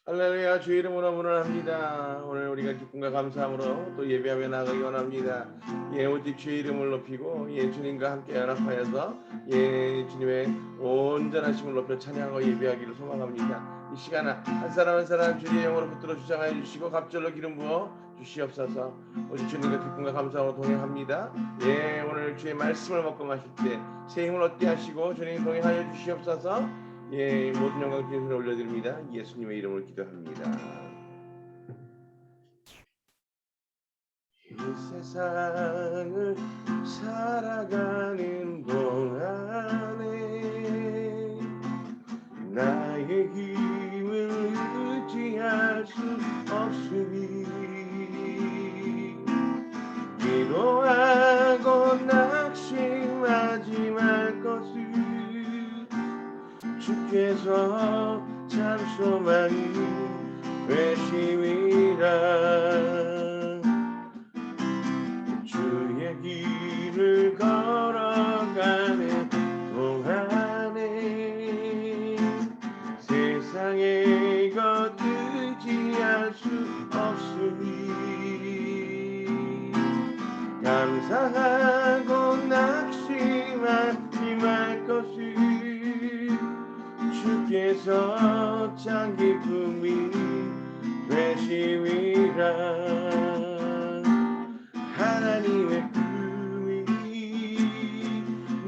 할렐루야, 주 이름으로 문을 합니다. 오늘 우리가 기쁨과 감사함으로 또 예배하며 나가기 원합니다. 오직 주의 이름을 높이고 주님과 함께 연합하여서 주님의 온전하심을 높여 찬양하고 예배하기를 소망합니다. 이 시간 한 사람 한 사람 주의 영으로 붙들어 주장하여 주시고 갑절로 기름 부어 주시옵소서. 오직 주님과 기쁨과 감사함으로 동행합니다. 오늘 주의 말씀을 먹고 마실 때 새 힘을 얻게 하시고 주님 동행하여 주시옵소서. 모든 영광 주님께 올려드립니다. 예수님의 이름으로 기도합니다. 이 세상을 살아가는 동안에 나의 힘을 의지할 수 없으니 기도하고 낙심하지 말 것을 주께서 참 소망이 되심이라. 주의 길을 걸어가는 동안에 세상의 것 의지할 수 없으니 감사하고 낙심하지 말 것을 주께서 참 기쁨이 되심이라. 하나님의 꿈이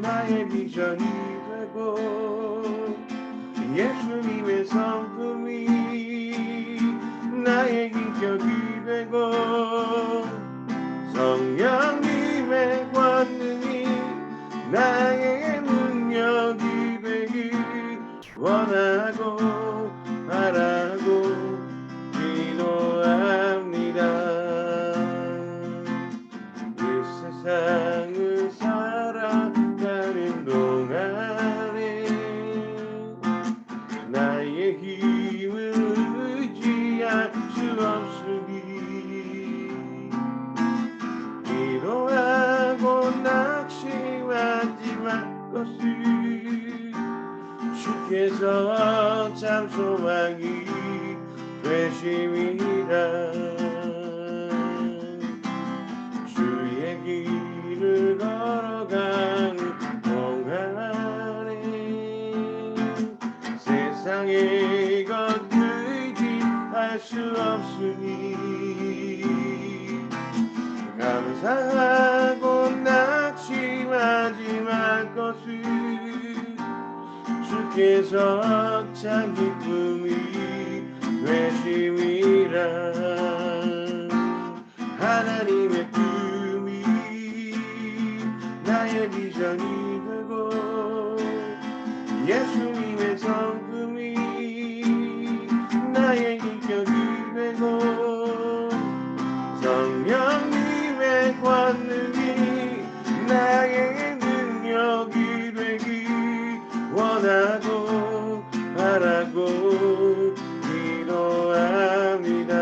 나의 비전이 되고 예수님의 성품이 나의 인격이 되고 성령님의 권능이 나의 능력이 되길 원하고 바라고 기도합니다. 이 세상을 살아가는 동안에 나의 힘을 의지할 수 없으니 기도하고 낙심하지 말 것을 주께서 참 소망이 되심이라. 주의 길을 걸어가는 동안에 세상의 것 의지할 수 없으니 감사하고 낙심하지 말 것을 주께서 참 기쁨이 되심이라. 하나님의 꿈이 나의 비전이 되고 예수님의 성품이 나의 인격이 되고 성령님의 권능이 나의 능력이 되기 원하고 바라고 기도합니다.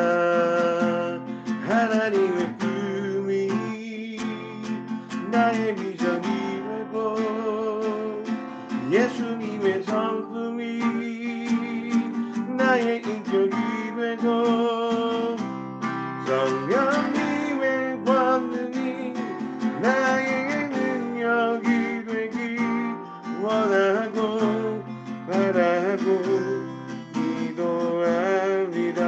하나님의 꿈이 나의 비전이 되고 예수님의 성품이 나의 인격이 되고 성령님의 권능이 나의 능력이 되기 원하고 바라고 기도합니다.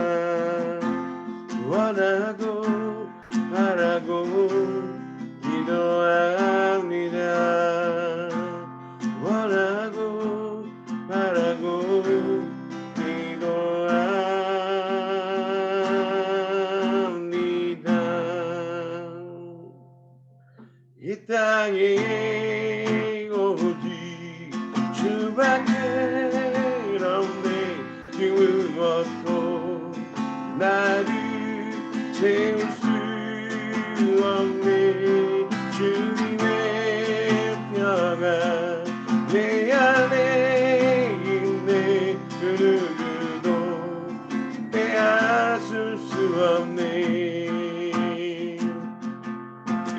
원하고 바라고 기도합니다. 원하고 바라고 기도합니다. 이 땅에 오직 주밖에 없네. 주 없고 나를 채울 수 없네. 주님의 평안 내 안에 있네. 그 누구도 빼앗을 수 없네.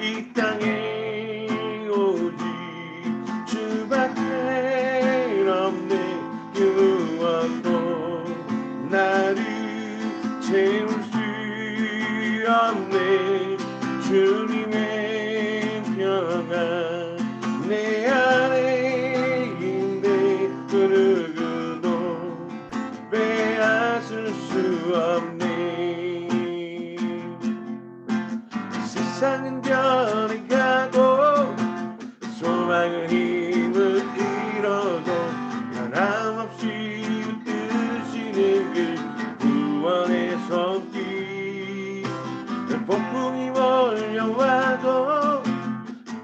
이 땅에 오직 주밖에 없네. 그 없고 나를 채울 수 없네. 주님의 평안 내 안에 있네. 그 누구도 빼앗을 수 없네. 세상은 변해가고 소망은 힘을 잃어도 변함없이 뜨시는 그 구원의 손길. 폭풍이 몰려와도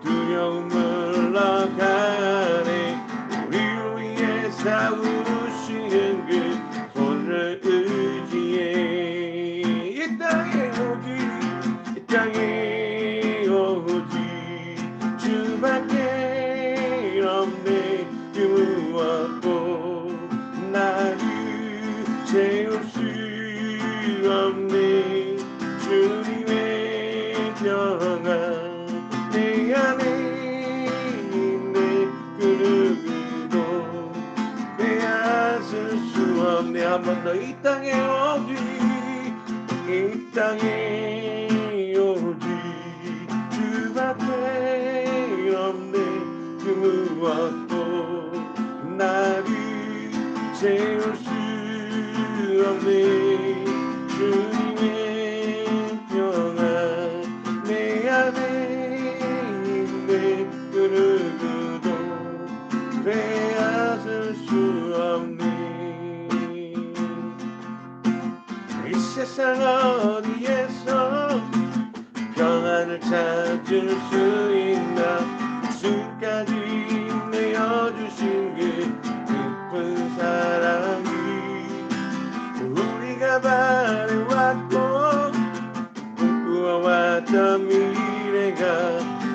두려움 물러가네. 우리를 위해 싸우시는 그 손을 의지해. 이 땅에 오직 이 땅에 오직 주밖에 없네. 그 무엇도 나를 채울 수 없네. 주님의 평안 내 안에 있네. 그 누구도 빼앗을 수 없네. 한 번 더 이 땅에 오직 이 땅에 오직 주밖에 없네. 그 무엇도 나를 채울 수 없네. 주님의 평안 내 안에 있네. 그 누구도 빼앗을 수 없네. 이 세상 어디에서 평안을 찾을 수 있나. 지금까지 내어주신 그 깊은 사랑이 우리가 바래왔고 꿈꾸어왔던 미래가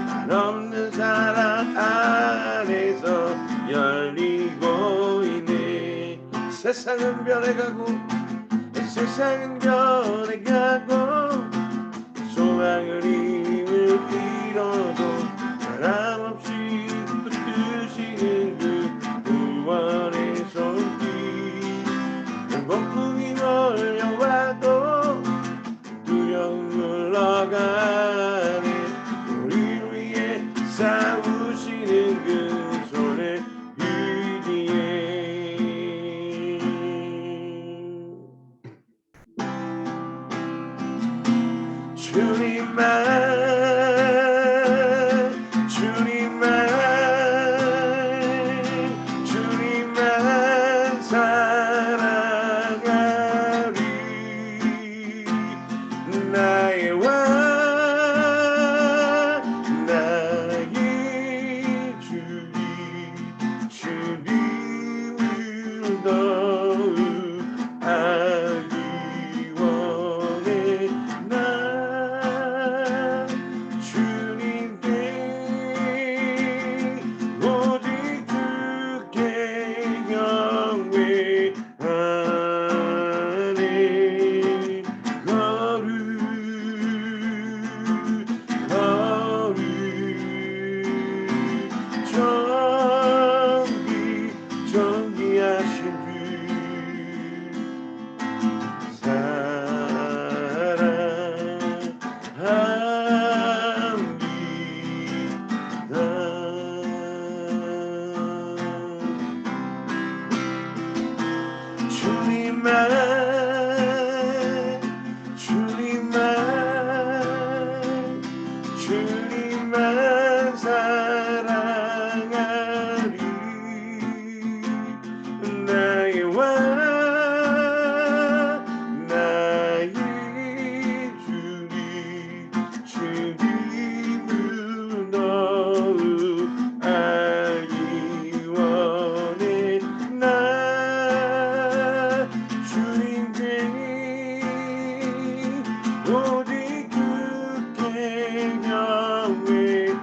한없는 사랑 안에서 열리고 있네. 세상은 변해가고 세상은 변해가고 소망을 힘을 잃어도 변함없이 붙드시는 그 구원의 손길. 폭풍이 몰려와도 두려움 물러가네. 우리를 위해 싸우시는 그 손을 의지해. 주님만 사랑하리. 나의 왕 나의 주님 주님을 더욱 알기 원해. 나 주님께 오직 주께 경외하네. 정기하신 주 사랑합니다. 주님만 사랑하리. 나의 왕 나의 주님 주님을 더욱 알기 원해. 나 주님께 오직 주께 경외하리.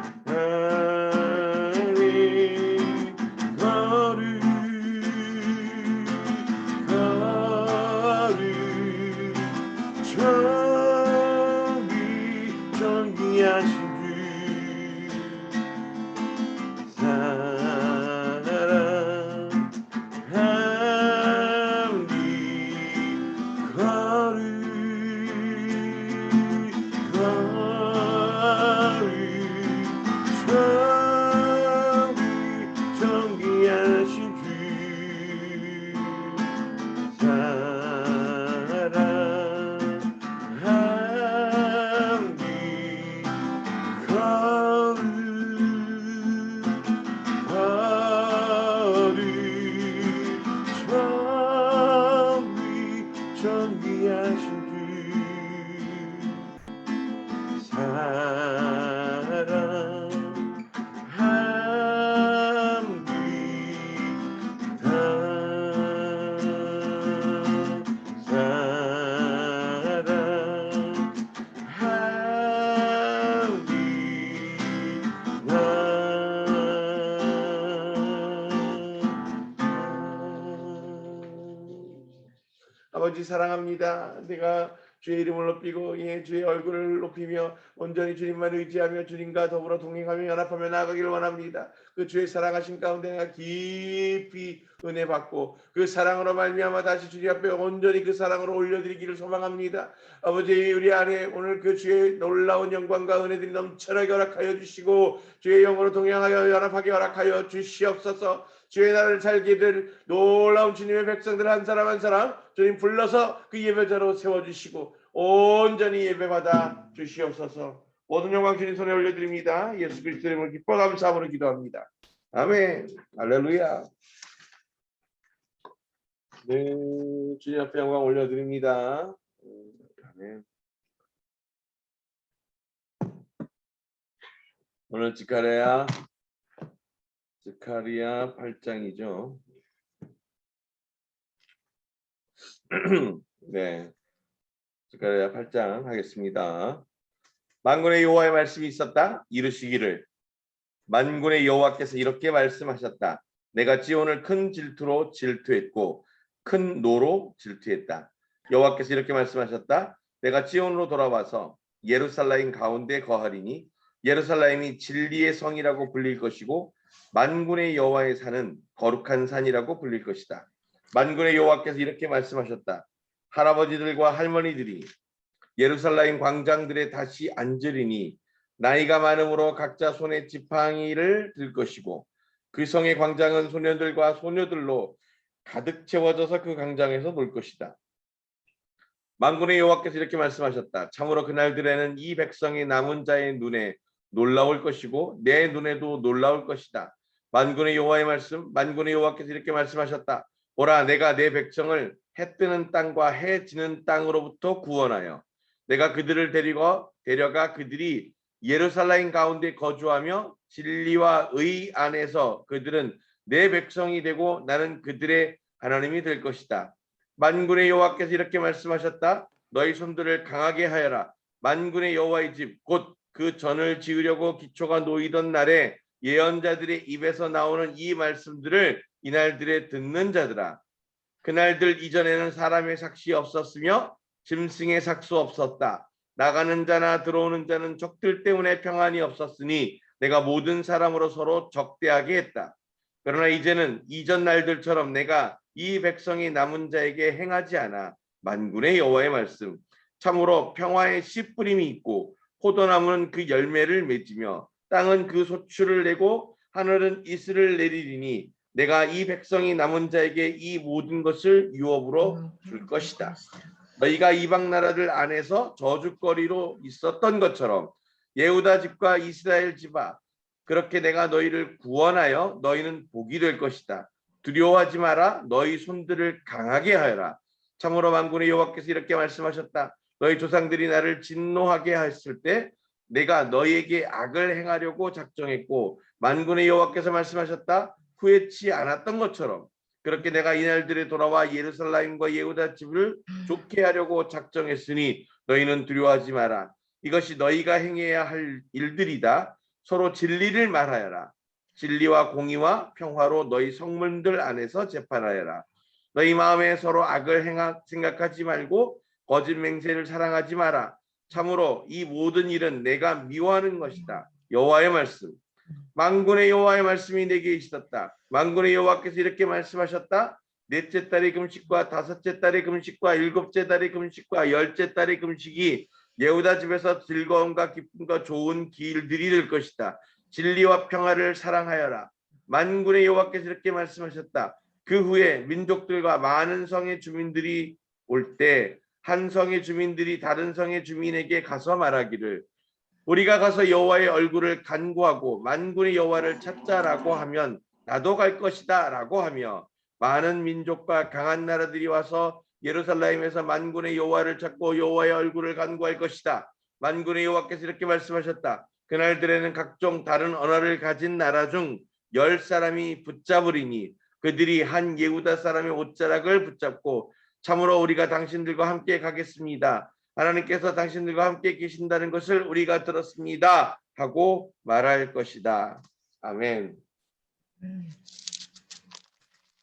정기하신 주 사랑합니다. 존귀하신 주 아버지 사랑합니다. 내가 주의 이름을 높이고 주의 얼굴을 높이며 온전히 주님만 의지하며 주님과 더불어 동행하며 연합하며 나아가기를 원합니다. 그 주의 사랑하신 가운데 내가 깊이 은혜 받고 그 사랑으로 말미암아 다시 주님 앞에 온전히 그 사랑으로 올려드리기를 소망합니다. 아버지 우리 안에 오늘 그 주의 놀라운 영광과 은혜들이 넘쳐나게 허락하여 주시고 주의 영으로 동행하여 연합하게 허락하여 주시옵소서. 주의 나라를 살게 될 놀라운 주님의 백성들 한 사람 한 사람 주님 불러서 그 예배자로 세워주시고 온전히 예배받아 주시옵소서. 모든 영광 주님 손에 올려드립니다. 예수 그리스도의 이름으로 기뻐 감사함으로 기도합니다. 아멘. 할렐루야. 네, 주님 앞에 영광 올려드립니다. 아멘. 오늘 지카리아 8장이죠. 네, 지카리아 8장 하겠습니다. 만군의 여호와의 말씀이 있었다. 이르시기를 만군의 여호와께서 이렇게 말씀하셨다. 내가 지온을 큰 질투로 질투했고 큰 노로 질투했다. 여호와께서 이렇게 말씀하셨다. 내가 지온으로 돌아와서 예루살렘 가운데 거하리니 예루살렘이 진리의 성이라고 불릴 것이고 만군의 여호와의 산은 거룩한 산이라고 불릴 것이다. 만군의 여호와께서 이렇게 말씀하셨다. 할아버지들과 할머니들이 예루살렘 광장들에 다시 앉으리니 나이가 많음으로 각자 손에 지팡이를 들 것이고 그 성의 광장은 소년들과 소녀들로 가득 채워져서 그 광장에서 놀 것이다. 만군의 여호와께서 이렇게 말씀하셨다. 참으로 그날들에는 이 백성의 남은 자의 눈에 놀라울 것이고 내 눈에도 놀라울 것이다. 만군의 여호와의 말씀, 만군의 여호와께서 이렇게 말씀하셨다. 보라, 내가 내 백성을 해 뜨는 땅과 해 지는 땅으로부터 구원하여 내가 그들을 데려가 그들이 예루살렘 가운데 거주하며 진리와 의 안에서 그들은 내 백성이 되고 나는 그들의 하나님이 될 것이다. 만군의 여호와께서 이렇게 말씀하셨다. 너희 손들을 강하게 하여라. 만군의 여호와의 집 곧 그 전을 지으려고 기초가 놓이던 날에 예언자들의 입에서 나오는 이 말씀들을 이날들에 듣는 자들아. 그날들 이전에는 사람의 삭시 없었으며 짐승의 삭수 없었다. 나가는 자나 들어오는 자는 적들 때문에 평안이 없었으니 내가 모든 사람으로 서로 적대하게 했다. 그러나 이제는 이전 날들처럼 내가 이 백성이 남은 자에게 행하지 않아. 만군의 여호와의 말씀. 참으로 평화의 씨 뿌림이 있고 포도나무는 그 열매를 맺으며 땅은 그 소출을 내고 하늘은 이슬을 내리리니 내가 이 백성이 남은 자에게 이 모든 것을 유업으로 줄 것이다. 너희가 이방 나라들 안에서 저주거리로 있었던 것처럼 예후다 집과 이스라엘 집아 그렇게 내가 너희를 구원하여 너희는 복이 될 것이다. 두려워하지 마라. 너희 손들을 강하게 하여라. 참으로 만군의 여호와께서 이렇게 말씀하셨다. 너희 조상들이 나를 진노하게 했을 때 내가 너희에게 악을 행하려고 작정했고 만군의 여호와께서 말씀하셨다. 후회치 않았던 것처럼 그렇게 내가 이날들에 돌아와 예루살렘과 예후다 집을 좋게 하려고 작정했으니 너희는 두려워하지 마라. 이것이 너희가 행해야 할 일들이다. 서로 진리를 말하여라. 진리와 공의와 평화로 너희 성문들 안에서 재판하여라. 너희 마음에 서로 악을 생각하지 말고 거짓 맹세를 사랑하지 마라. 참으로 이 모든 일은 내가 미워하는 것이다. 여호와의 말씀. 만군의 여호와의 말씀이 내게 있었다. 만군의 여호와께서 이렇게 말씀하셨다. 넷째 달의 금식과 다섯째 달의 금식과 일곱째 달의 금식과 열째 달의 금식이 예후다 집에서 즐거움과 기쁨과 좋은 길들이 될 것이다. 진리와 평화를 사랑하여라. 만군의 여호와께서 이렇게 말씀하셨다. 그 후에 민족들과 많은 성의 주민들이 올 때 한 성의 주민들이 다른 성의 주민에게 가서 말하기를 우리가 가서 여호와의 얼굴을 간구하고 만군의 여호와를 찾자라고 하면 나도 갈 것이다 라고 하며 많은 민족과 강한 나라들이 와서 예루살렘에서 만군의 여호와를 찾고 여호와의 얼굴을 간구할 것이다. 만군의 여호와께서 이렇게 말씀하셨다. 그날들에는 각종 다른 언어를 가진 나라 중 10사람이 붙잡으리니 그들이 한 예후다 사람의 옷자락을 붙잡고 참으로 우리가 당신들과 함께 가겠습니다. 하나님께서 당신들과 함께 계신다는 것을 우리가 들었습니다. 하고 말할 것이다. 아멘.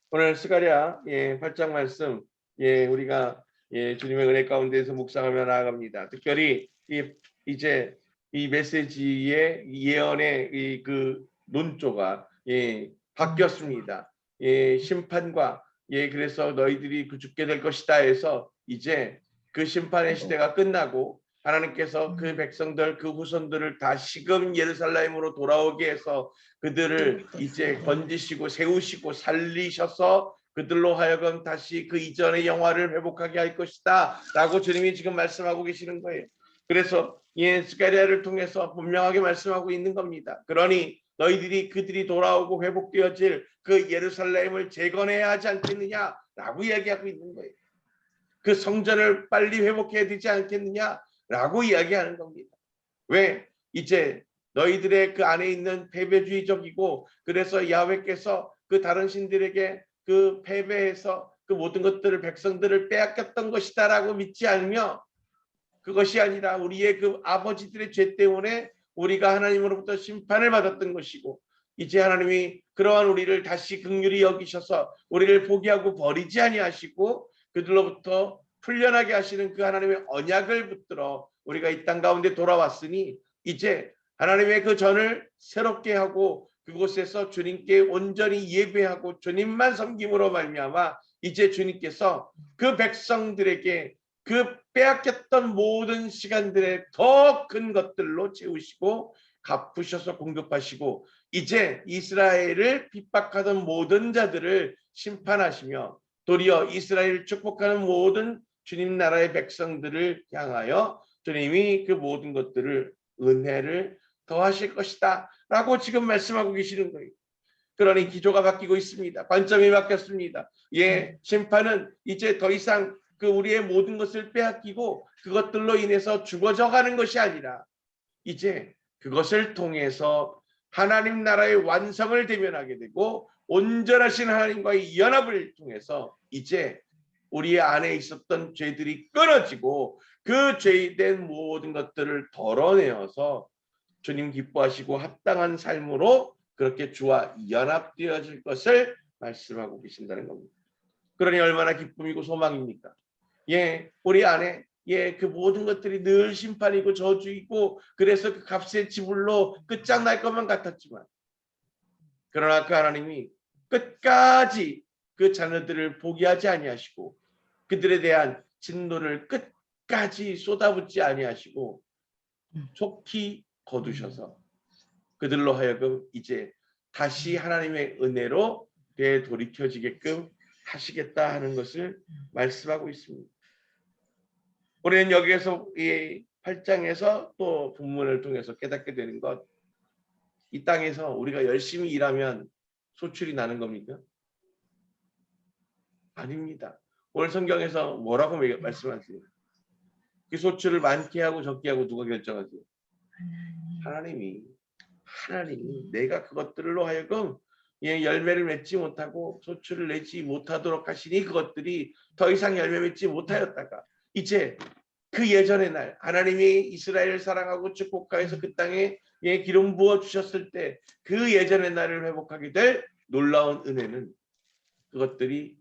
오늘 스가랴 8장 말씀 우리가 주님의 은혜 가운데에서 묵상하며 나아갑니다. 특별히 이제 이 메시지의 예언의 그 논조가 바뀌었습니다. 심판과 그래서 너희들이 죽게 될 것이다 해서 이제 그 심판의 시대가 끝나고 하나님께서 그 백성들 그 후손들을 다시금 예루살렘으로 돌아오게 해서 그들을 이제 건지시고 세우시고 살리셔서 그들로 하여금 다시 그 이전의 영화를 회복하게 할 것이다 라고 주님이 지금 말씀하고 계시는 거예요. 그래서 스가랴를 통해서 분명하게 말씀하고 있는 겁니다. 그러니 너희들이 그들이 돌아오고 회복되어질 그 예루살렘을 재건해야 하지 않겠느냐라고 이야기하고 있는 거예요. 그 성전을 빨리 회복해야 되지 않겠느냐라고 이야기하는 겁니다. 왜? 이제 너희들의 그 안에 있는 패배주의적이고 그래서 야훼께서 그 다른 신들에게 그 패배해서 그 모든 것들을 백성들을 빼앗겼던 것이다라고 믿지 않으며 그것이 아니라 우리의 그 아버지들의 죄 때문에 우리가 하나님으로부터 심판을 받았던 것이고 이제 하나님이 그러한 우리를 다시 긍휼히 여기셔서 우리를 포기하고 버리지 아니하시고 그들로부터 풀려나게 하시는 그 하나님의 언약을 붙들어 우리가 이 땅 가운데 돌아왔으니 이제 하나님의 그 전을 새롭게 하고 그곳에서 주님께 온전히 예배하고 주님만 섬김으로 말미암아 이제 주님께서 그 백성들에게 그 빼앗겼던 모든 시간들의 더 큰 것들로 채우시고 갚으셔서 공급하시고 이제 이스라엘을 핍박하던 모든 자들을 심판하시며 도리어 이스라엘을 축복하는 모든 주님 나라의 백성들을 향하여 주님이 그 모든 것들을 은혜를 더하실 것이다 라고 지금 말씀하고 계시는 거예요. 그러니 기조가 바뀌고 있습니다. 관점이 바뀌었습니다. 심판은 이제 더 이상 그 우리의 모든 것을 빼앗기고 그것들로 인해서 죽어져 가는 것이 아니라 이제 그것을 통해서 하나님 나라의 완성을 대면하게 되고 온전하신 하나님과의 연합을 통해서 이제 우리 안에 있었던 죄들이 끊어지고 그 죄된 모든 것들을 덜어내어서 주님 기뻐하시고 합당한 삶으로 그렇게 주와 연합되어질 것을 말씀하고 계신다는 겁니다. 그러니 얼마나 기쁨이고 소망입니까? 우리 안에 그 모든 것들이 늘 심판이고 저주이고 그래서 그 값의 지불로 끝장날 것만 같았지만 그러나 그 하나님이 끝까지 그 자녀들을 포기하지 아니하시고 그들에 대한 진노를 끝까지 쏟아붓지 아니하시고 속히 거두셔서 그들로 하여금 이제 다시 하나님의 은혜로 되돌이켜지게끔 하시겠다 하는 것을 말씀하고 있습니다. 우리는 여기에서 이 8장에서 또 본문을 통해서 깨닫게 되는 것, 이 땅에서 우리가 열심히 일하면 소출이 나는 겁니까? 아닙니다. 오늘 성경에서 뭐라고 말씀하세요? 그 소출을 많게 하고 적게 하고 누가 결정하세요? 하나님이 내가 그것들로 하여금 열매를 맺지 못하고 소출을 내지 못하도록 하시니 그것들이 더 이상 열매 맺지 못하였다가 이제 그 예전의 날 하나님이 이스라엘을 사랑하고 축복하여서 그 땅에 기름 부어 주셨을 때 그 예전의 날을 회복하게 될 놀라운 은혜는 그것들이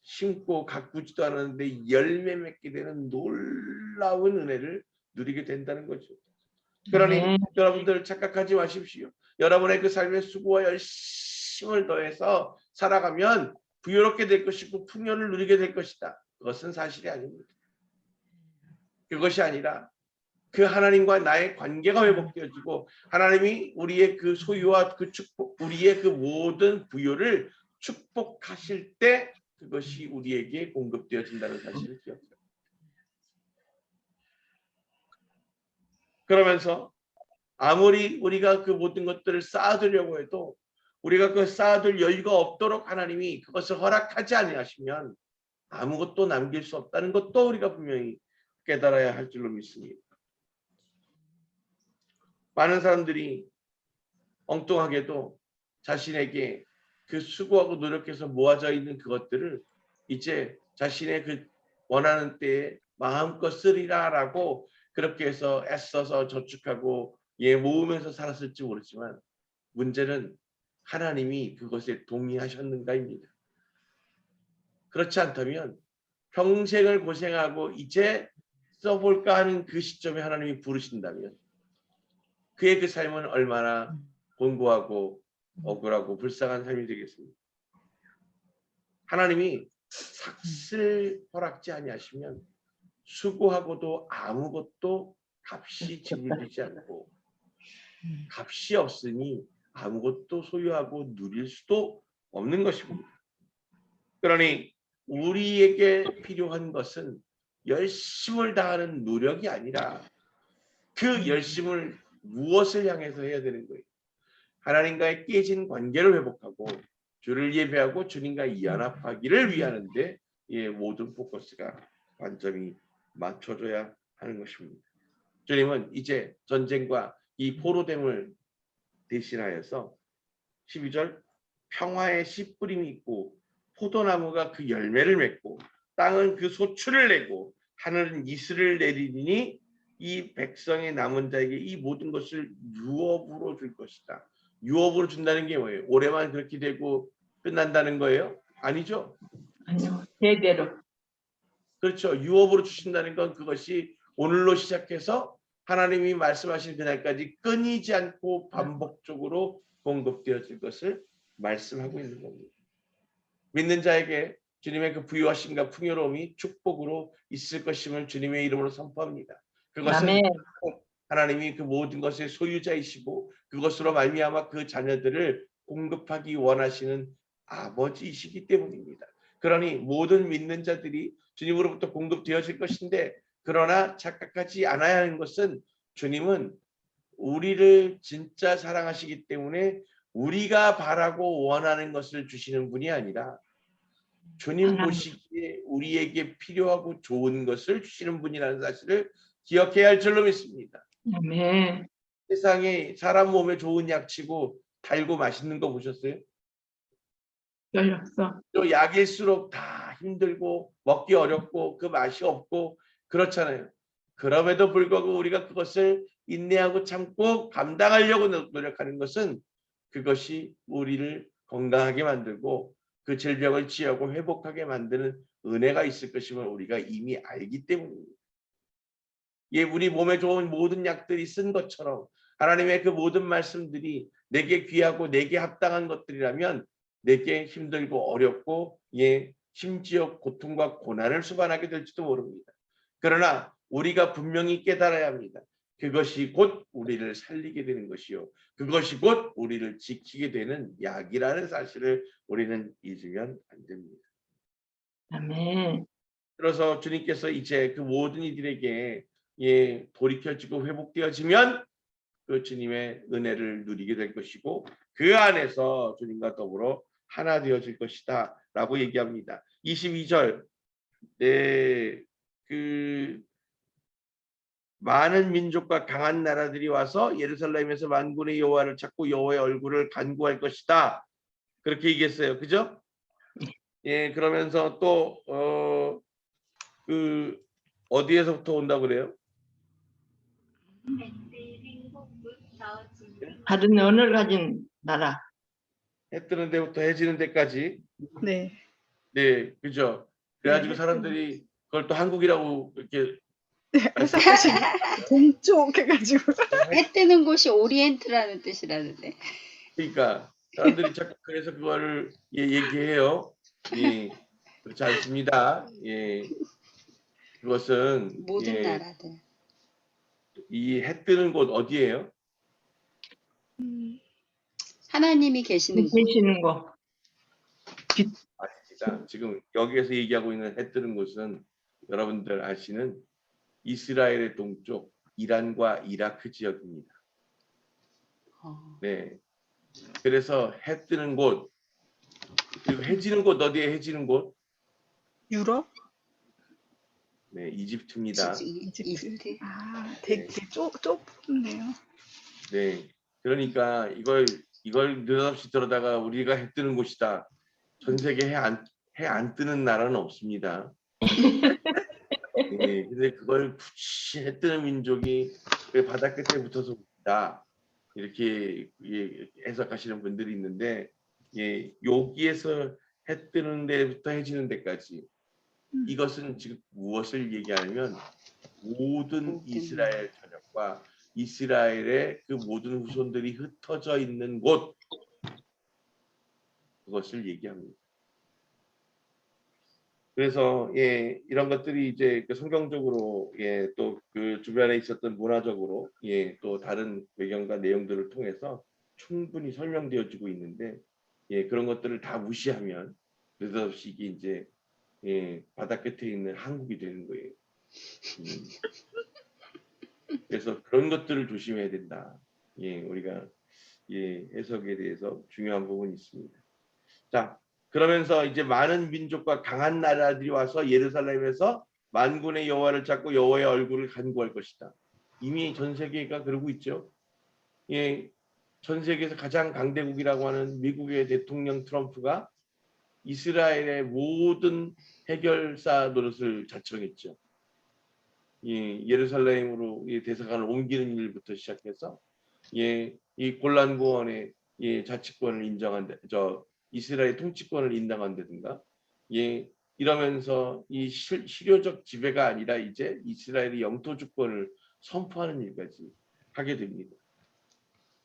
심고 가꾸지도 않았는데 열매 맺게 되는 놀라운 은혜를 누리게 된다는 거죠. 그러니 여러분들 착각하지 마십시오. 여러분의 그 삶의 수고와 열심을 더해서 살아가면 부유롭게 될 것이고 풍요를 누리게 될 것이다. 그것은 사실이 아닙니다. 그것이 아니라 그 하나님과 나의 관계가 회복되어지고 하나님이 우리의 그 소유와 그 축복, 우리의 그 모든 부요를 축복하실 때 그것이 우리에게 공급되어진다는 사실을 기억해요. 그러면서 아무리 우리가 그 모든 것들을 쌓아두려고 해도 우리가 그 쌓아둘 여유가 없도록 하나님이 그것을 허락하지 아니하시면 아무것도 남길 수 없다는 것도 우리가 분명히 깨달아야 할 줄로 믿습니다. 많은 사람들이 엉뚱하게도 자신에게 그 수고하고 노력해서 모아져 있는 그것들을 이제 자신의 그 원하는 때에 마음껏 쓰리라라고 그렇게 해서 애써서 저축하고 모으면서 살았을지 모르지만 문제는 하나님이 그것에 동의하셨는가입니다. 그렇지 않다면 평생을 고생하고 이제 써볼까 하는 그 시점에 하나님이 부르신다면 그의 그 삶은 얼마나 곤고하고 억울하고 불쌍한 삶이 되겠습니까? 하나님이 삭슬 허락지 아니하시면 수고하고도 아무것도 값이 지불되지 않고 값이 없으니 아무것도 소유하고 누릴 수도 없는 것입니다. 그러니 우리에게 필요한 것은 열심을 다하는 노력이 아니라 그 열심을 무엇을 향해서 해야 되는 거예요? 하나님과의 깨진 관계를 회복하고 주를 예배하고 주님과 연합하기를 위하는데 모든 포커스가 관점이 맞춰져야 하는 것입니다. 주님은 이제 전쟁과 이 포로됨을 대신하여서 12절 평화의 씨 뿌림이 있고 포도나무가 그 열매를 맺고 땅은 그 소출을 내고 하늘은 이슬을 내리니 이 백성의 남은 자에게 이 모든 것을 유업으로 줄 것이다. 유업으로 준다는 게 뭐예요? 올해만 그렇게 되고 끝난다는 거예요? 아니죠. 아니요, 대대로. 그렇죠. 유업으로 주신다는 건 그것이 오늘로 시작해서 하나님이 말씀하신 그날까지 끊이지 않고 반복적으로 공급되어질 것을 말씀하고 있는 겁니다. 믿는 자에게 주님의 그 부유하심과 풍요로움이 축복으로 있을 것임을 주님의 이름으로 선포합니다. 그것은 아멘. 하나님이 그 모든 것의 소유자이시고 그것으로 말미암아 그 자녀들을 공급하기 원하시는 아버지이시기 때문입니다. 그러니 모든 믿는 자들이 주님으로부터 공급되어질 것인데 그러나 착각하지 않아야 하는 것은 주님은 우리를 진짜 사랑하시기 때문에 우리가 바라고 원하는 것을 주시는 분이 아니라 주님 보시기에 우리에게 필요하고 좋은 것을 주시는 분이라는 사실을 기억해야 할 줄로 믿습니다. 아멘. 세상에 사람 몸에 좋은 약치고 달고 맛있는 거 보셨어요? 열렸어. 또 약일수록 다 힘들고 먹기 어렵고 그 맛이 없고 그렇잖아요. 그럼에도 불구하고 우리가 그것을 인내하고 참고 감당하려고 노력하는 것은 그것이 우리를 건강하게 만들고 그 질병을 치유하고 회복하게 만드는 은혜가 있을 것임을 우리가 이미 알기 때문입니다. 우리 몸에 좋은 모든 약들이 쓴 것처럼 하나님의 그 모든 말씀들이 내게 귀하고 내게 합당한 것들이라면 내게 힘들고 어렵고 심지어 고통과 고난을 수반하게 될지도 모릅니다. 그러나 우리가 분명히 깨달아야 합니다. 그것이 곧 우리를 살리게 되는 것이요. 그것이 곧 우리를 지키게 되는 약이라는 사실을 우리는 잊으면 안 됩니다. 아멘. 그래서 주님께서 이제 그 모든 이들에게 돌이켜지고 회복되어지면 그 주님의 은혜를 누리게 될 것이고 그 안에서 주님과 더불어 하나 되어질 것이다 라고 얘기합니다. 22절 그 많은 민족과 강한 나라들이 와서 예루살렘에서 만군의 여호와를 찾고 여호와의 얼굴을 간구할 것이다. 그렇게 얘기했어요. 그죠? 그러면서 또 어디에서부터 온다고 그래요? 다른 언어를 가진 나라. 해 뜨는 데부터 해지는 데까지. 네. 네, 그죠. 그래가지고 네, 사람들이 그걸 또 한국이라고 이렇게 해석하시고 동쪽 해가지고. 해 뜨는 곳이 오리엔트라는 뜻이라는데. 그러니까 사람들이 자꾸 그래서 그거를 얘기해요. 그렇지 않습니다. 그것은 모든 나라들. 이 해 뜨는 곳 어디예요? 하나님이 계시는 곳. 계시는 거. 아닙니다. 지금 여기에서 얘기하고 있는 해 뜨는 곳은 여러분들 아시는 이스라엘의 동쪽 이란과 이라크 지역입니다. 네. 그래서 해 뜨는 곳 그리고 해지는 곳 어디에 해지는 곳? 유럽? 네, 이집트입니다. 이집트? 아, 네. 되게 좁네요. 네. 그러니까 이걸 느닷없이 들어다가 우리가 해 뜨는 곳이다. 전 세계 해 안 뜨는 나라는 없습니다. 예, 근데 그걸 굳이 해 뜨는 민족이 그 바다 끝에 붙어서 있다. 이렇게 해석하시는 분들이 있는데, 예, 여기에서 해 뜨는 데부터 해지는 데까지 이것은 지금 무엇을 얘기하냐면 모든 이스라엘 전역과 이스라엘의 그 모든 후손들이 흩어져 있는 곳, 그것을 얘기합니다. 그래서 예, 이런 것들이 이제 그 성경적으로 예, 또 그 주변에 있었던 문화적으로 예, 또 다른 배경과 내용들을 통해서 충분히 설명되어지고 있는데 예, 그런 것들을 다 무시하면 느닷없이 이게 이제 예, 바다 끝에 있는 한국이 되는 거예요. 그래서 그런 것들을 조심해야 된다. 예, 우리가 예, 해석에 대해서 중요한 부분이 있습니다. 자, 그러면서 이제 많은 민족과 강한 나라들이 와서 예루살렘에서 만군의 여호와를 찾고 여호와의 얼굴을 간구할 것이다. 이미 전 세계가 그러고 있죠. 예, 전 세계에서 가장 강대국이라고 하는 미국의 대통령 트럼프가 이스라엘의 모든 해결사 노릇을 자청했죠. 예, 예루살렘으로 대사관을 옮기는 일부터 시작해서 예, 이 골란고원의 예, 자치권을 인정한 이스라엘 통치권을 인정한다든가 예, 이러면서 이 실효적 지배가 아니라 이제 이스라엘의 영토 주권을 선포하는 일까지 하게 됩니다.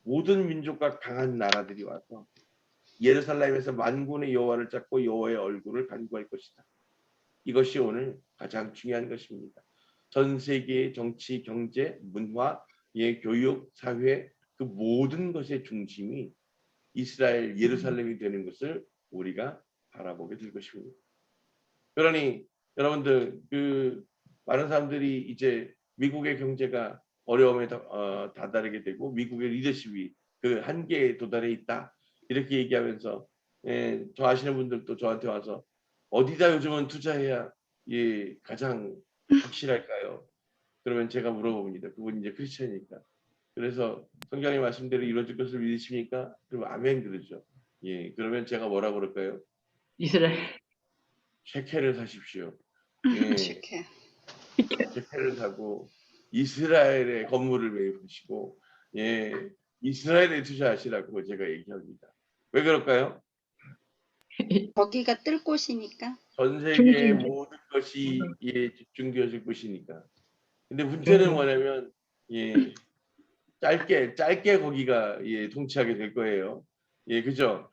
모든 민족과 강한 나라들이 와서 예루살렘에서 만군의 여호와를 찾고 여호와의 얼굴을 간구할 것이다. 이것이 오늘 가장 중요한 것입니다. 전 세계의 정치, 경제, 문화, 예, 교육, 사회 그 모든 것의 중심이 이스라엘 예루살렘이 되는 것을 우리가 바라보게 될 것입니다. 그러니 여러분들 그 많은 사람들이 이제 미국의 경제가 어려움에 다다르게 되고 미국의 리더십이 그 한계에 도달해 있다 이렇게 얘기하면서 예, 저 아시는 분들도 저한테 와서 어디다 요즘은 투자해야 예, 가장 확실할까요? 그러면 제가 물어봅니다. 그분이 이제 크리스천이니까. 그래서 성경의 말씀대로 이루어질 것을 믿으십니까? 그러면 아멘 그러죠. 예, 그러면 제가 뭐라 그럴까요? 이스라엘. 셰켈을 사십시오. 예, 셰켈. 셰켈을 사고 이스라엘의 건물을 매입하시고 예, 이스라엘에 투자하시라고 제가 얘기합니다. 왜 그럴까요? 거기가 뜰 곳이니까. 전 세계의 중심. 모든 것이 예, 집중되어질 것이니까. 근데 문제는 뭐냐면 예, 짧게 거기가 예, 통치하게 될 거예요. 예, 그죠?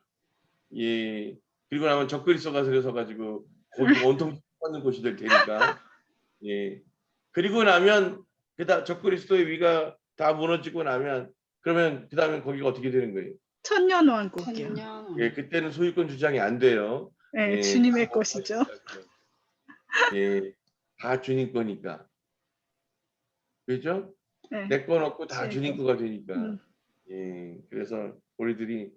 예, 그리고 나면 적그리스도가 들어서 가지고 거기 온통 받는 곳이 될 테니까. 예, 그리고 나면 그다 적그리스도의 위가 다 무너지고 나면 그러면 그다음에 거기가 어떻게 되는 거예요? 천년왕국이요. 천년. 예, 그때는 소유권 주장이 안 돼요. 네, 예, 주님의 다 뭐 것이죠. 예, 다 주님 거니까. 그죠? 네, 내 건 없고 다 최고. 주님 거가 되니까. 예, 그래서 우리들이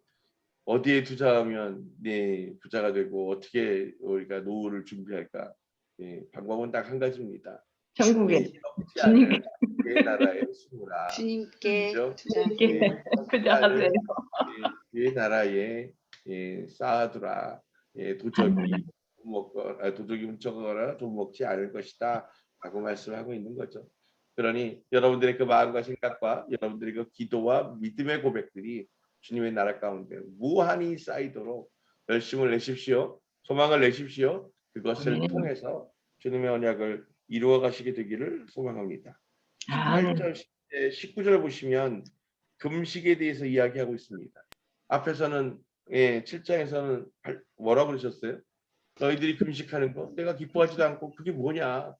어디에 투자하면 네, 부자가 되고 어떻게 우리가 노후를 준비할까? 예, 방법은 딱 한 가지입니다. 천국에 예, 썩지 주님 않은 내 나라에 숨으라. 주님께 그죠? 투자. 예, 썩지 투자하세요. 않은 내 나라에 예, 쌓아두라. 예, 도적이 도적이 훔쳐가거나 돈 먹지 않을 것이다. 라고 말씀하고 있는 거죠. 그러니 여러분들의 그 마음과 생각과 여러분들의 그 기도와 믿음의 고백들이 주님의 나라 가운데 무한히 쌓이도록 열심을 내십시오. 소망을 내십시오. 그것을 아멘. 통해서 주님의 언약을 이루어 가시게 되기를 소망합니다. 아멘. 18절, 19절 보시면 금식에 대해서 이야기하고 있습니다. 앞에서는 7장에서는 뭐라고 그러셨어요? 너희들이 금식하는 거 내가 기뻐하지도 않고 그게 뭐냐?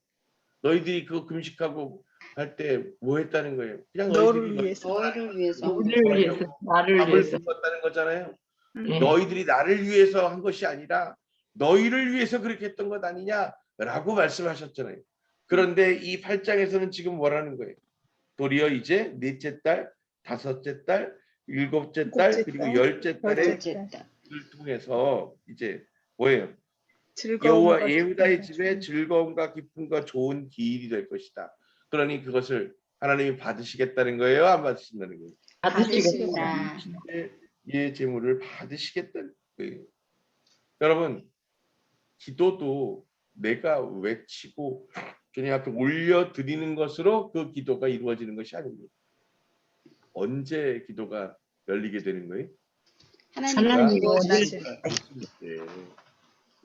너희들이 그거 금식하고 할 때 뭐 했다는 거예요? 그냥 너를 너희들이 위해서. 너를 위해서. 우리를 위해서, 나를 밥을 위해서. 굶었다는 거잖아요. 예. 너희들이 나를 위해서 한 것이 아니라 너희를 위해서 그렇게 했던 것 아니냐라고 말씀하셨잖아요. 그런데 이 8장에서는 지금 뭐라는 거예요? 도리어 이제 넷째 달, 다섯째 달, 일곱째 달, 일곱째 그리고 달, 열째 달에 열째 딸. 를 통해서 이제 뭐예요? 즐거움과 예후다의 기쁨과 집에 좋은 즐거움과 기쁨과 좋은 기일이 될 것이다. 그러니 그것을 하나님이 받으시겠다는 거예요, 안 받으신다는 거예요? 받으시겠다. 받으신다. 예, 제물을 받으시겠다는 거예요. 여러분, 기도도 내가 외치고 주님 앞에 올려드리는 것으로 그 기도가 이루어지는 것이 아닙니다. 언제 기도가 열리게 되는 거예요? 하나님이 하나님이 이루어주실 원하실 때. 받으실 때,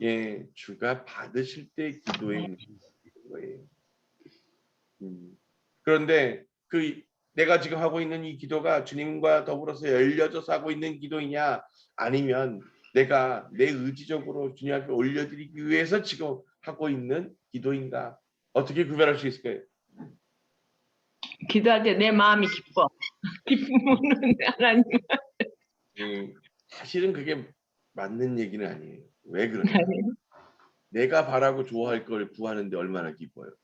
예, 주가 받으실 때 기도의 응답이 되는 거예요. 그런데 내가 지금 하고 있는 이 기도가 주님과 더불어서 열려져서 하고 있는 기도이냐, 아니면 내가 내 의지적으로 주님 앞에 올려드리기 위해서 지금 하고 있는 기도인가, 어떻게 구별할 수 있을까요? 기도할 때 내 마음이 기뻐. 기쁨은 하나님. 사실은 그게 맞는 얘기는 아니에요. 왜 그러냐? 내가 바라고 좋아할 걸 구하는데 얼마나 기뻐요.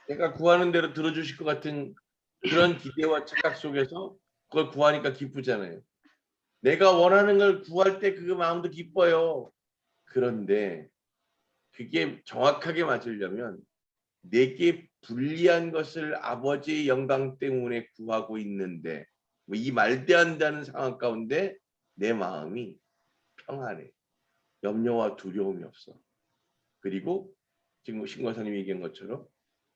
내가 구하는 대로 들어주실 것 같은 그런 기대와 착각 속에서 그걸 구하니까 기쁘잖아요. 내가 원하는 걸 구할 때 그 마음도 기뻐요. 그런데 그게 정확하게 맞으려면 내게 불리한 것을 아버지의 영광 때문에 구하고 있는데, 이 말도 안 되는 상황 가운데 내 마음이 평안해. 염려와 두려움이 없어. 그리고 지금 신과사님이 얘기한 것처럼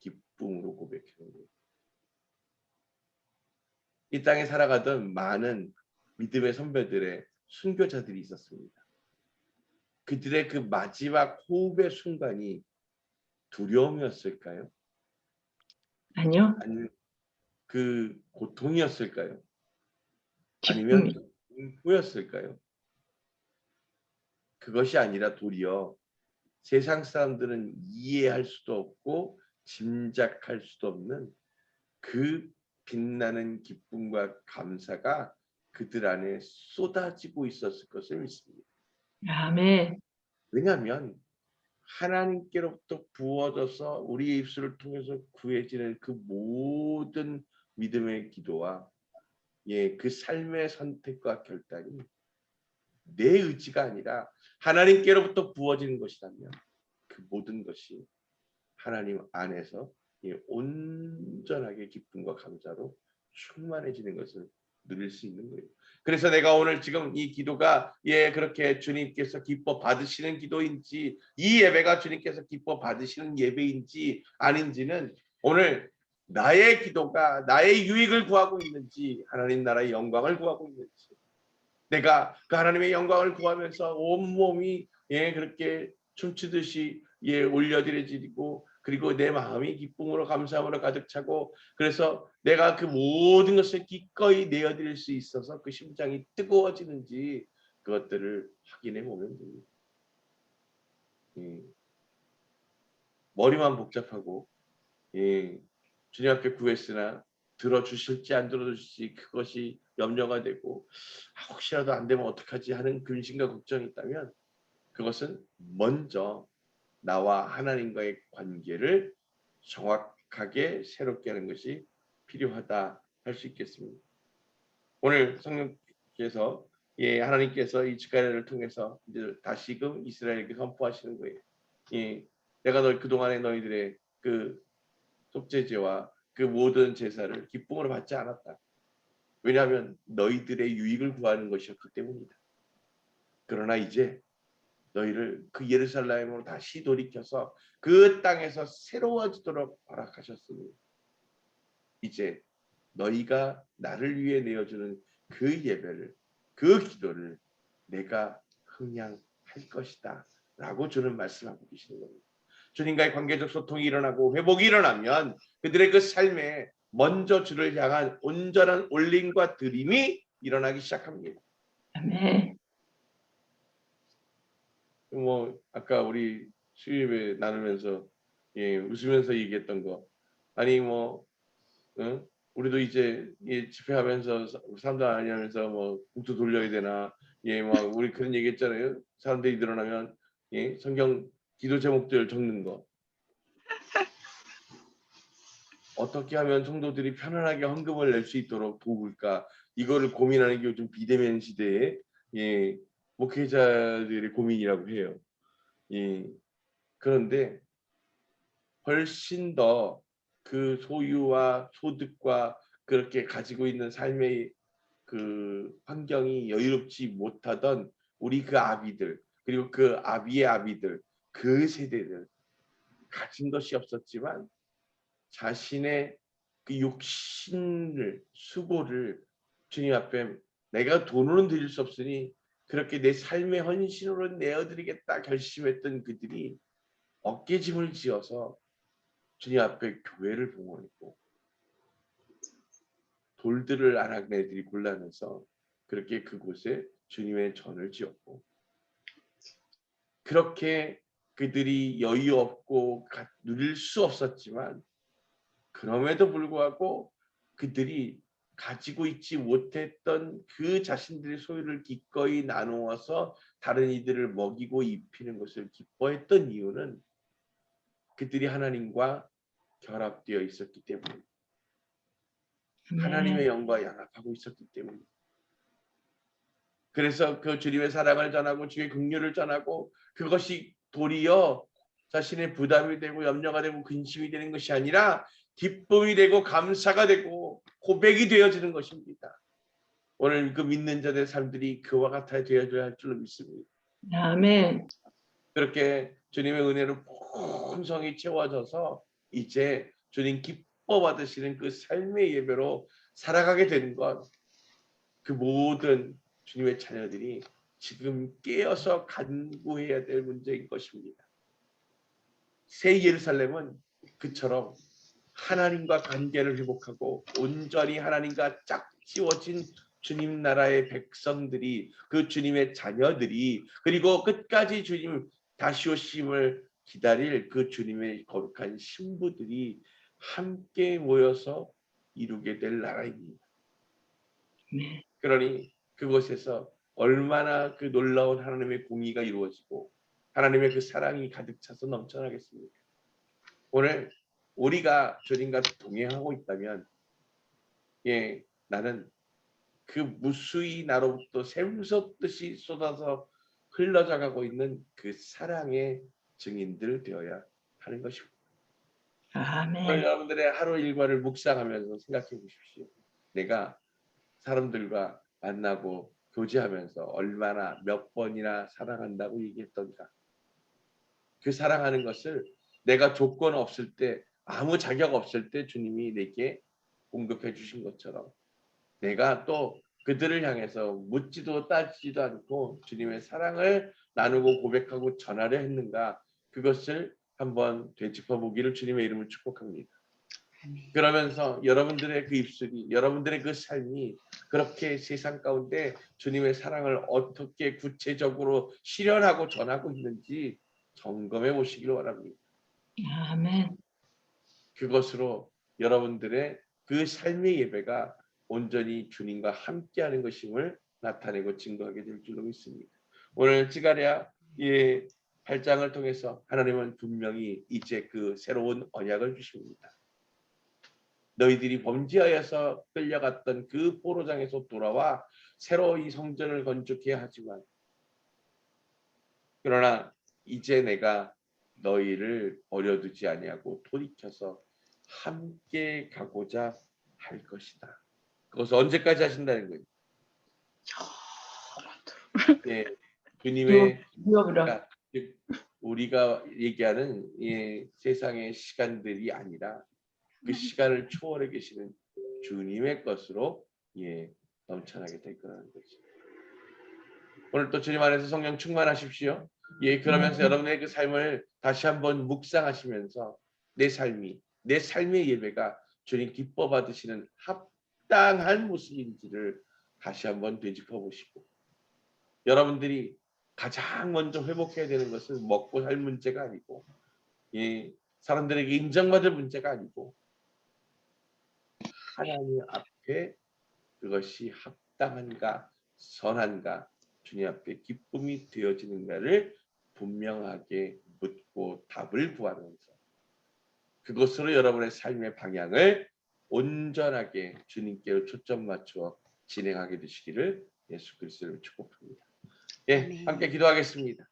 기쁨으로 고백하는 거예요. 이 땅에 살아가던 많은 믿음의 선배들의 순교자들이 있었습니다. 그들의 그 마지막 호흡의 순간이 두려움이었을까요? 아니요. 아니면 그 고통이었을까요? 아니면 기쁨이. 공포였을까요? 그것이 아니라 도리어 세상 사람들은 이해할 수도 없고 짐작할 수도 없는 그 빛나는 기쁨과 감사가 그들 안에 쏟아지고 있었을 것을 믿습니다. 아멘. 왜냐하면 하나님께로부터 부어져서 우리의 입술을 통해서 구해지는 그 모든 믿음의 기도와, 예, 그 삶의 선택과 결단이 내 의지가 아니라 하나님께로부터 부어지는 것이라면 그 모든 것이 하나님 안에서, 예, 온전하게 기쁨과 감사로 충만해지는 것을 누릴 수 있는 거예요. 그래서 내가 오늘 지금 이 기도가, 예, 그렇게 주님께서 기뻐 받으시는 기도인지, 이 예배가 주님께서 기뻐 받으시는 예배인지 아닌지는 오늘 나의 기도가 나의 유익을 구하고 있는지 하나님 나라의 영광을 구하고 있는지, 내가 그 하나님의 영광을 구하면서 온몸이, 예, 그렇게 춤추듯이, 예, 올려드려지고, 그리고 내 마음이 기쁨으로 감사함으로 가득 차고, 그래서 내가 그 모든 것을 기꺼이 내어드릴 수 있어서 그 심장이 뜨거워지는지 그것들을 확인해 보면 됩니다. 예, 머리만 복잡하고, 예, 주님 앞에 구했으나 들어주실지 안 들어주실지 그것이 염려가 되고, 혹시라도 안 되면 어떡하지 하는 근심과 걱정이 있다면 그것은 먼저 나와 하나님과의 관계를 정확하게 새롭게 하는 것이 필요하다 할 수 있겠습니다. 오늘 성령께서, 예, 하나님께서 이 주가를 통해서 이제 다시금 이스라엘에게 선포하시는 거예요. 예, 내가 그동안에 너희들의 그 속죄제와 그 모든 제사를 기쁨으로 받지 않았다. 왜냐하면 너희들의 유익을 구하는 것이었기 때문이다. 그러나 이제 너희를 그 예루살렘으로 다시 돌이켜서 그 땅에서 새로워지도록 허락하셨으니 이제 너희가 나를 위해 내어주는 그 예배를, 그 기도를 내가 흥양할 것이다 라고 주는 말씀하고 계시는 겁니다. 주님과의 관계적 소통이 일어나고 회복이 일어나면 그들의 그 삶에 먼저 주를 향한 온전한 올림과 드림이 일어나기 시작합니다. 아멘. 뭐 아까 우리 수요일에 나누면서, 예, 웃으면서 얘기했던 거, 아니 뭐, 응? 우리도 이제, 예, 집회하면서 사람들 아니하면서 뭐 국도 돌려야 되나, 예, 막 우리 그런 얘기했잖아요. 사람들이 늘어나면, 예, 성경 기도 제목들 적는 거, 어떻게 하면 성도들이 편안하게 헌금을 낼 수 있도록 도울까, 이거를 고민하는 게 요즘 비대면 시대에, 예, 목회자들의 고민이라고 해요. 그런데 훨씬 더 그 소유와 소득과 그렇게 가지고 있는 삶의 그 환경이 여유롭지 못하던 우리 그 아비들, 그리고 그 아비의 아비들, 그 세대들, 가진 것이 없었지만 자신의 그 욕심을, 수고를 주님 앞에 내가 돈으로는 드릴 수 없으니 그렇게 내 삶의 헌신으로 내어드리겠다 결심했던 그들이 어깨짐을 지어서 주님 앞에 교회를 봉헌했고 돌들을 아낙네들이 골라내서 그렇게 그곳에 주님의 전을 지었고, 그렇게 그들이 여유 없고 누릴 수 없었지만 그럼에도 불구하고 그들이 가지고 있지 못했던 그 자신들의 소유를 기꺼이 나누어서 다른 이들을 먹이고 입히는 것을 기뻐했던 이유는 그들이 하나님과 결합되어 있었기 때문에, 하나님의 영과 연합하고 있었기 때문에. 그래서 그 주님의 사랑을 전하고 주의 긍휼을 전하고 그것이 도리어 자신의 부담이 되고 염려가 되고 근심이 되는 것이 아니라 기쁨이 되고 감사가 되고 고백이 되어지는 것입니다. 오늘 그 믿는 자들의 삶들이 그와 같아 되어져야 할 줄로 믿습니다. 아멘. 그렇게 주님의 은혜로 풍성히 채워져서 이제 주님 기뻐 받으시는 그 삶의 예배로 살아가게 되는 것, 그 모든 주님의 자녀들이 지금 깨어서 간구해야 될 문제인 것입니다. 새 예루살렘은 그처럼 하나님과 관계를 회복하고 온전히 하나님과 짝지워진 주님 나라의 백성들이, 그 주님의 자녀들이, 그리고 끝까지 주님 다시 오심을 기다릴 그 주님의 거룩한 신부들이 함께 모여서 이루게 될 나라입니다. 그러니 그곳에서 얼마나 그 놀라운 하나님의 공의가 이루어지고 하나님의 그 사랑이 가득 차서 넘쳐나겠습니까? 오늘 우리가 주님과 동행하고 있다면, 나는 그 무수히 나로부터 샘솟듯이 쏟아서 흘러져가고 있는 그 사랑의 증인들 되어야 하는 것입니다. 오늘 아멘. 여러분들의 하루 일과를 묵상하면서 생각해 보십시오. 내가 사람들과 만나고 교제하면서 얼마나 몇 번이나 사랑한다고 얘기했던가. 그 사랑하는 것을 내가 조건 없을 때, 아무 자격 없을 때 주님이 내게 공급해 주신 것처럼 내가 또 그들을 향해서 묻지도 따지지도 않고 주님의 사랑을 나누고 고백하고 전하려 했는가, 그것을 한번 되짚어 보기를 주님의 이름을 축복합니다. 그러면서 여러분들의 그 입술이, 여러분들의 그 삶이 그렇게 세상 가운데 주님의 사랑을 어떻게 구체적으로 실현하고 전하고 있는지 점검해 보시길 원합니다. 아멘. 그것으로 여러분들의 그 삶의 예배가 온전히 주님과 함께하는 것임을 나타내고 증거하게 될 줄로 믿습니다. 오늘 지가랴 8장을 통해서 하나님은 분명히 이제 그 새로운 언약을 주십니다. 너희들이 범죄하여서 끌려갔던 그 포로장에서 돌아와 새로 이 성전을 건축해야 하지만, 그러나 이제 내가 너희를 버려두지 아니하고 돌이켜서 함께 가고자 할 것이다. 그것을 언제까지 하신다는 거예요? 주님의, 그러니까 우리가 얘기하는 세상의 시간들이 아니라 그 시간을 초월해 계시는 주님의 것으로 넘쳐나게 될 거라는 거죠. 오늘 또 주님 안에서 성령 충만하십시오. 그러면서 여러분의 그 삶을 다시 한번 묵상하시면서 내 삶의 예배가 주님 기뻐 받으시는 합당한 모습인지를 다시 한번 되짚어 보시고, 여러분들이 가장 먼저 회복해야 되는 것은 먹고 살 문제가 아니고, 사람들에게 인정받을 문제가 아니고, 하나님 앞에 그것이 합당한가 선한가 주님 앞에 기쁨이 되어지는가를 분명하게 묻고 답을 구하면서 그것으로 여러분의 삶의 방향을 온전하게 주님께로 초점 맞추어 진행하게 되시기를 예수 그리스도로 축복합니다. 예, 아멘. 함께 기도하겠습니다.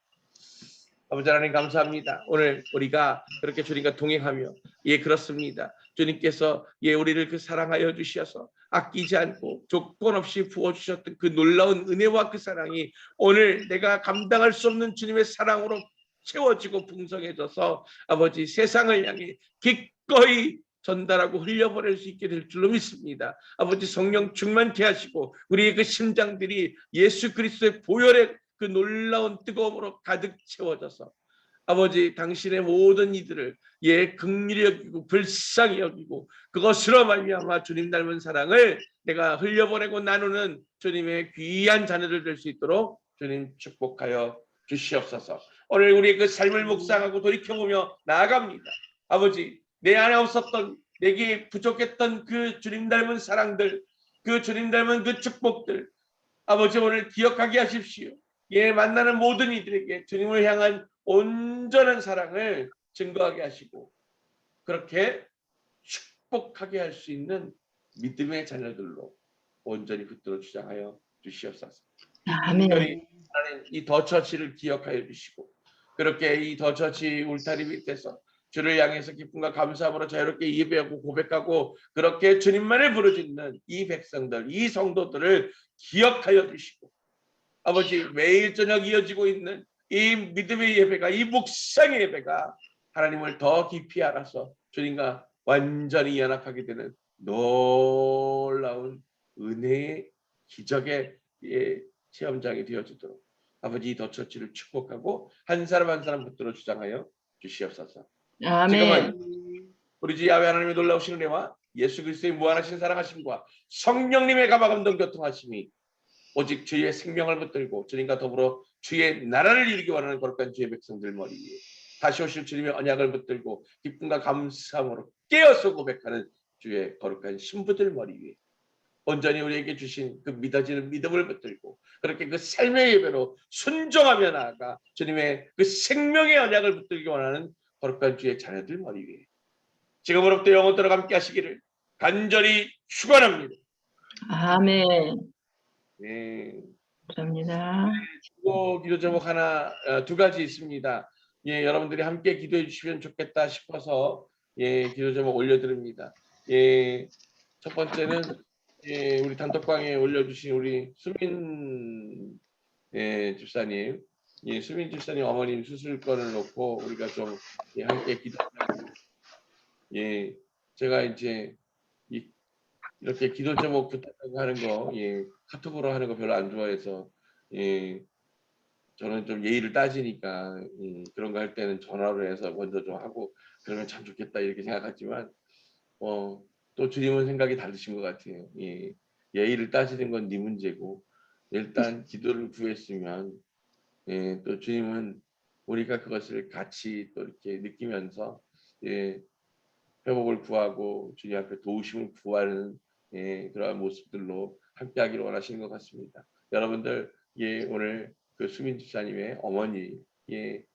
아버지 하나님 감사합니다. 오늘 우리가 그렇게 주님과 동행하며 예 그렇습니다. 주님께서 예 우리를 그 사랑하여 주셔서 아끼지 않고 조건 없이 부어 주셨던 그 놀라운 은혜와 그 사랑이 오늘 내가 감당할 수 없는 주님의 사랑으로 채워지고 풍성해져서 아버지 세상을 향해 기꺼이 전달하고 흘려보낼 수 있게 될 줄로 믿습니다. 아버지 성령 충만케 하시고 우리의 그 심장들이 예수 그리스도의 보혈의 그 놀라운 뜨거움으로 가득 채워져서 아버지 당신의 모든 이들을 예 긍휼히 여기고 불쌍히 여기고 그것으로 말미암아 주님 닮은 사랑을 내가 흘려보내고 나누는 주님의 귀한 자녀들 될 수 있도록 주님 축복하여 주시옵소서. 오늘 우리의 그 삶을 묵상하고 돌이켜보며 나아갑니다. 아버지 내 안에 없었던 내게 부족했던 그 주님 닮은 사랑들 그 주님 닮은 그 축복들 아버지 오늘 기억하게 하십시오. 예, 만나는 모든 이들에게 주님을 향한 온전한 사랑을 증거하게 하시고 그렇게 축복하게 할 수 있는 믿음의 자녀들로 온전히 붙들어 주장하여 주시옵소서. 아멘. 특별히 하나님 이 더처치를 기억하여 주시고 그렇게 이 더처치 울타리 밑에서 주를 향해서 기쁨과 감사함으로 자유롭게 예배하고 고백하고 그렇게 주님만을 부르짖는 이 백성들, 이 성도들을 기억하여 주시고 아버지 매일 저녁 이어지고 있는 이 믿음의 예배가 이 묵상의 예배가 하나님을 더 깊이 알아서 주님과 완전히 연합하게 되는 놀라운 은혜의 기적의 체험장이 되어지도록 아버지 더 처치를 축복하고 한 사람 한 사람 붙들어 주장하여 주시옵소서. 아멘. 지금은 우리 주 야훼 하나님의 놀라우신 은혜와 예수 그리스도의 무한하신 사랑하심과 성령님의 감화감동 교통하심이 오직 주의 생명을 붙들고 주님과 더불어 주의 나라를 이루기 원하는 거룩한 주의 백성들 머리 위에 다시 오실 주님의 언약을 붙들고 기쁨과 감사함으로 깨어서 고백하는 주의 거룩한 신부들 머리 위에 온전히 우리에게 주신 그 믿어지는 믿음을 붙들고 그렇게 그 삶의 예배로 순종하며 나아가 주님의 그 생명의 언약을 붙들기 원하는 거룩한 주의 자녀들 머리 위에 지금으로부터 영원토록 함께 하시기를 간절히 축원합니다. 아멘. 네. 감사합니다. 기도 제목 하나, 두 가지 있습니다. 예, 여러분들이 함께 기도해 주시면 좋겠다 싶어서 예, 기도 제목 올려드립니다. 예, 첫 번째는 예, 우리 단톡방에 올려주신 우리 수민 예, 집사님, 예, 수민 집사님 어머님 수술권을 놓고 우리가 좀 예, 함께 기도하고 예, 제가 이제 이렇게 기도 제목 부탁하는 거, 예, 카톡으로 하는 거 별로 안 좋아해서 예. 저는 좀 예의를 따지니까 그런 거 할 때는 전화로 해서 먼저 좀 하고 그러면 참 좋겠다 이렇게 생각하지만 또 주님은 생각이 다르신 것 같아요. 예, 예의를 따지는 건 네 문제고 일단 기도를 구했으면 예, 또 주님은 우리가 그것을 같이 또 이렇게 느끼면서 예, 회복을 구하고 주님 앞에 도우심을 구하는 예, 그러한 모습들로 함께하기를 원하시는 것 같습니다. 여러분들 예, 오늘 그 수민 집사님의 어머니의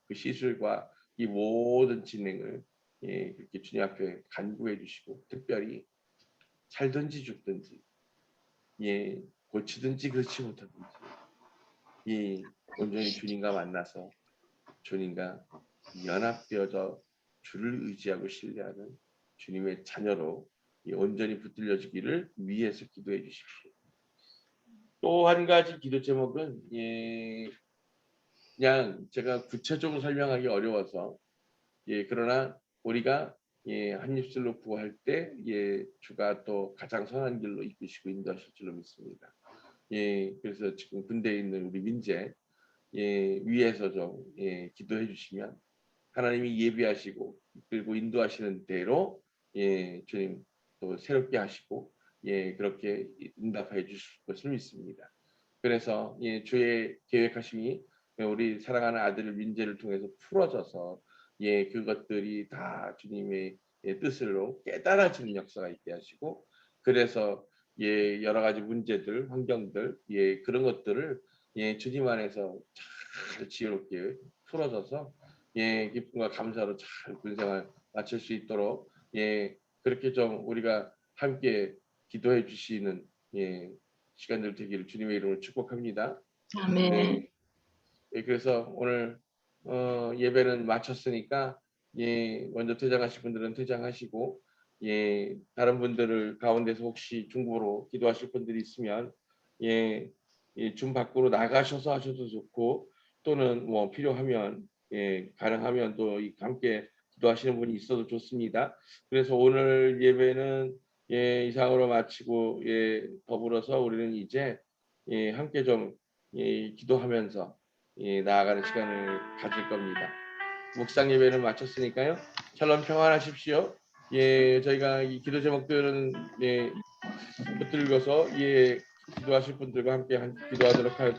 그 시술과 이 모든 진행을 예, 그렇게 주님 앞에 간구해 주시고 특별히 살든지 죽든지 예, 고치든지 그렇지 못하든지 이 온전히 주님과 만나서 주님과 연합되어져 주를 의지하고 신뢰하는 주님의 자녀로 온전히 붙들려지기를 위해서 기도해 주십시오. 또 한 가지 기도 제목은 예, 그냥 제가 구체적으로 설명하기 어려워서 예, 그러나 우리가 예, 한 입술로 구할 때 예, 주가 또 가장 선한 길로 이끄시고 인도하실 줄로 믿습니다. 예, 그래서 지금 군대에 있는 우리 민재 예, 위에서 좀 예, 기도해 주시면 하나님이 예비하시고 그리고 인도하시는 대로 예, 주님 또 새롭게 하시고 예, 그렇게 응답해 주실 것을 믿습니다. 그래서 예, 주의 계획하심이 우리 사랑하는 아들 민재를 통해서 풀어져서 예, 그것들이 다 주님의 예, 뜻으로 깨달아지는 역사가 있게 하시고 그래서 예, 여러 가지 문제들, 환경들, 예, 그런 것들을 예, 주님 안에서 잘 지혜롭게 풀어져서 예, 기쁨과 감사로 잘 군생활 마칠 수 있도록 예, 그렇게 좀 우리가 함께 기도해 주시는 예, 시간들 되기를 주님의 이름으로 축복합니다. 아멘. 네. 예, 그래서 오늘 예배는 마쳤으니까 예, 먼저 퇴장하실 분들은 퇴장하시고 예, 다른 분들을 가운데서 혹시 중보로 기도하실 분들이 있으면 예, 예, 줌 밖으로 나가셔서 하셔도 좋고 또는 뭐 필요하면 예, 가능하면 또 함께 기도하시는 분이 있어도 좋습니다. 그래서 오늘 예배는 예, 이상으로 마치고 예, 더불어서 우리는 이제 예, 함께 좀 예, 기도하면서 예, 나아가는 시간을 가질 겁니다. 묵상 예배는 마쳤으니까요. 샬롬 평안하십시오. 예, 저희가 이 기도 제목들은 예, 붙들고서 예, 기도하실 분들과 함께 기도하도록 할